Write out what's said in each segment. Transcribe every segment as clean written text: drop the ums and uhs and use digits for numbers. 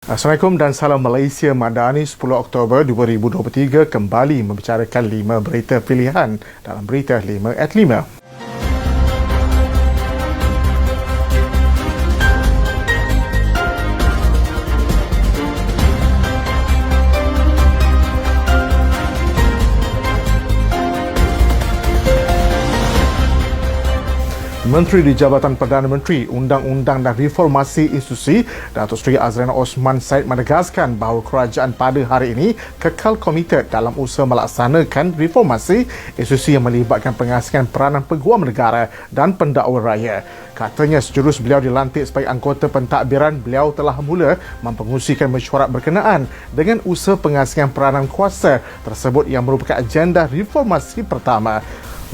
Assalamualaikum dan salam Malaysia Madani 10 Oktober 2023 kembali membicarakan 5 berita pilihan dalam berita 5 at 5. Menteri di Jabatan Perdana Menteri, Undang-Undang dan Reformasi Institusi, Datuk Seri Azrina Osman Said menegaskan bahawa kerajaan pada hari ini kekal komited dalam usaha melaksanakan reformasi institusi yang melibatkan pengasihan peranan peguam negara dan pendakwa raya. Katanya sejurus beliau dilantik sebagai anggota pentadbiran, beliau telah mula mempengusikan mesyuarat berkenaan dengan usaha pengasihan peranan kuasa tersebut yang merupakan agenda reformasi pertama.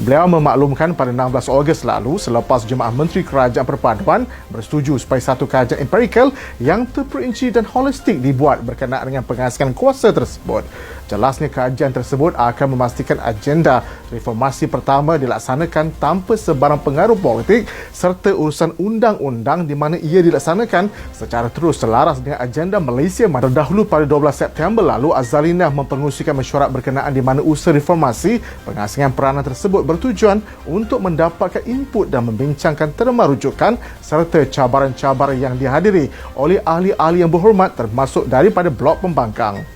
Beliau memaklumkan pada 16 Ogos lalu selepas Jemaah Menteri Kerajaan Perpaduan bersetuju supaya satu kajian empirikal yang terperinci dan holistik dibuat berkenaan dengan pengasihan kuasa tersebut. Jelasnya kajian tersebut akan memastikan agenda reformasi pertama dilaksanakan tanpa sebarang pengaruh politik serta urusan undang-undang di mana ia dilaksanakan secara terus selaras dengan agenda Malaysia. Terdahulu pada 12 September lalu, Azalina mempengusikan mesyuarat berkenaan di mana usaha reformasi pengasihan peranan tersebut bertujuan untuk mendapatkan input dan membincangkan terma rujukan serta cabaran-cabaran yang dihadiri oleh ahli-ahli yang berhormat termasuk daripada Blok Pembangkang.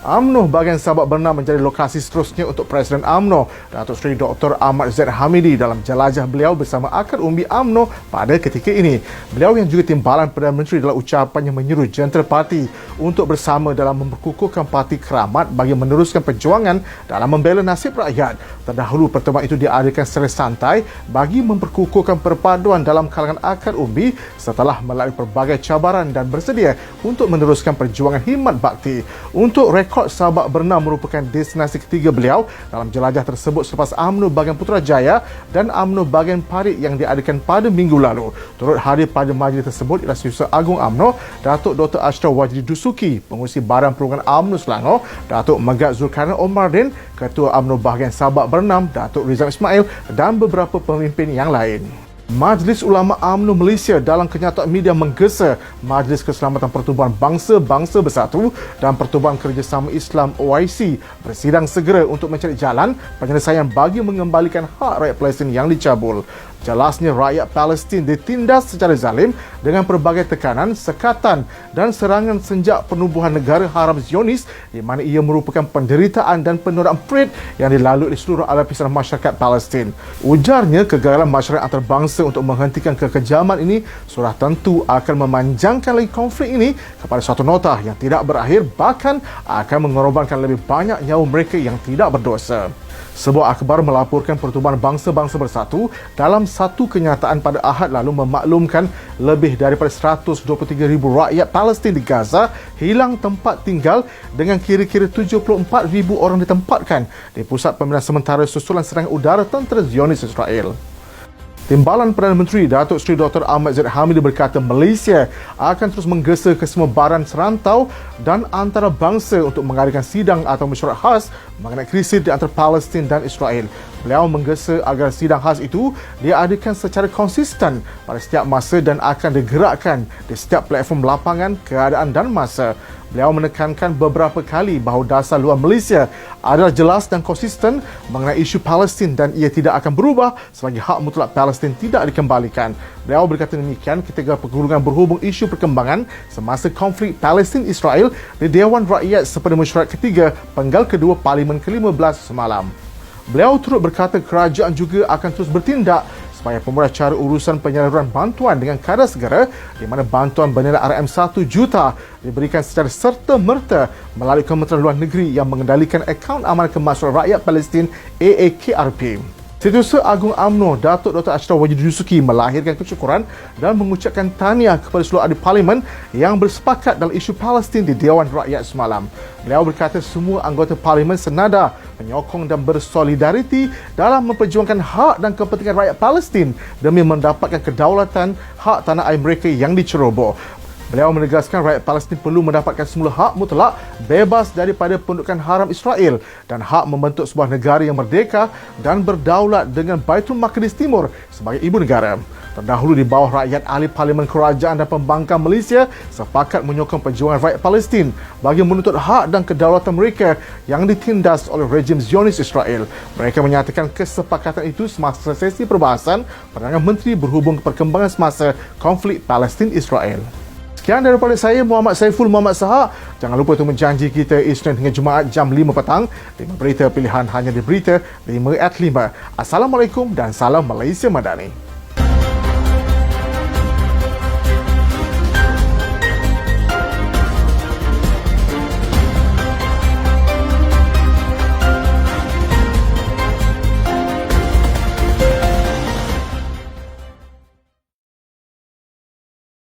UMNO bahagian Sabak Bernam menjadi lokasi seterusnya untuk Presiden UMNO Datuk Seri Dr. Ahmad Zaid Hamidi dalam jelajah beliau bersama akar umbi UMNO pada ketika ini. Beliau yang juga timbalan Perdana Menteri dalam ucapannya menyeru jentera parti untuk bersama dalam memperkukuhkan parti keramat bagi meneruskan perjuangan dalam membela nasib rakyat. Terdahulu pertemuan itu diadakan secara santai bagi memperkukuhkan perpaduan dalam kalangan akar umbi setelah melalui pelbagai cabaran dan bersedia untuk meneruskan perjuangan khidmat bakti. Untuk rekod Sabak Bernam merupakan destinasi ketiga beliau dalam jelajah tersebut selepas UMNO bahagian Putrajaya dan UMNO bahagian Parit yang diadakan pada minggu lalu. Turut hadir pada majlis tersebut ialah Setiausaha Agung UMNO Datuk Dr. Ashraf Wajdi Dusuki, Pengurusi Badan Perhubungan UMNO Selangor Datuk Megat Zulkarnain Omardin, Ketua UMNO bahagian Sabak Bernam Datuk Rizal Ismail dan beberapa pemimpin yang lain. Majlis Ulama UMNO Malaysia dalam kenyataan media menggesa Majlis Keselamatan Pertubuhan Bangsa-Bangsa Bersatu dan Pertubuhan Kerjasama Islam OIC bersidang segera untuk mencari jalan penyelesaian bagi mengembalikan hak rakyat Palestin yang dicabul. Jelasnya rakyat Palestin ditindas secara zalim dengan pelbagai tekanan, sekatan dan serangan sejak penubuhan negara haram Zionis di mana ia merupakan penderitaan dan penodaan perit yang dilalui oleh seluruh lapisan masyarakat Palestin. Ujarnya kegagalan masyarakat antarabangsa untuk menghentikan kekejaman ini sudah tentu akan memanjangkan lagi konflik ini kepada suatu nota yang tidak berakhir, bahkan akan mengorbankan lebih banyak nyawa mereka yang tidak berdosa. Sebuah akhbar melaporkan Pertubuhan Bangsa-Bangsa Bersatu dalam satu kenyataan pada Ahad lalu memaklumkan lebih daripada 123,000 rakyat Palestin di Gaza hilang tempat tinggal dengan kira-kira 74,000 orang ditempatkan di pusat pembinaan sementara susulan serangan udara tentera Zionis Israel. Timbalan Perdana Menteri Datuk Seri Dr. Ahmad Zaid Hamidi berkata Malaysia akan terus menggesa kesemubaran serantau dan antarabangsa untuk mengadakan sidang atau mesyuarat khas mengenai krisis di antara Palestin dan Israel. Beliau menggesa agar sidang khas itu diadakan secara konsisten pada setiap masa dan akan digerakkan di setiap platform lapangan, keadaan dan masa. Beliau menekankan beberapa kali bahawa dasar luar Malaysia adalah jelas dan konsisten mengenai isu Palestin dan ia tidak akan berubah selagi hak mutlak Palestin tidak dikembalikan. Beliau berkata demikian ketika pergulungan berhubung isu perkembangan semasa konflik Palestin-Israel di Dewan Rakyat sepada mesyuarat ketiga penggal kedua Parlimen ke-15 semalam. Beliau turut berkata kerajaan juga akan terus bertindak supaya pemurah cara urusan penyaluran bantuan dengan kadar segera di mana bantuan bernilai RM1 juta diberikan secara serta-merta melalui Kementerian Luar Negeri yang mengendalikan akaun amanah kemaslahatan rakyat Palestin AAKRP. Setiausaha Agung UMNO Datuk Dr. Ashraf Wajdi Dusuki melahirkan kesyukuran dan mengucapkan tahniah kepada seluruh ahli parlimen yang bersepakat dalam isu Palestin di Dewan Rakyat semalam. Beliau berkata semua anggota parlimen senada menyokong dan bersolidariti dalam memperjuangkan hak dan kepentingan rakyat Palestin demi mendapatkan kedaulatan hak tanah air mereka yang diceroboh. Beliau menegaskan rakyat Palestin perlu mendapatkan semula hak mutlak bebas daripada pendudukan haram Israel dan hak membentuk sebuah negara yang merdeka dan berdaulat dengan Baitul Maqdis Timur sebagai ibu negara. Terdahulu di bawah rakyat, ahli Parlimen Kerajaan dan Pembangkang Malaysia sepakat menyokong perjuangan rakyat Palestin bagi menuntut hak dan kedaulatan mereka yang ditindas oleh rejim Zionis Israel. Mereka menyatakan kesepakatan itu semasa sesi perbahasan Perdana Menteri berhubung perkembangan semasa konflik Palestin-Israel. Sekian daripada saya, Muhammad Saiful Muhammad Sahak. Jangan lupa untuk menjanji kita Isnin hingga Jumaat jam 5 petang. 5 berita pilihan hanya di Berita 5 at 5. Assalamualaikum dan salam Malaysia Madani.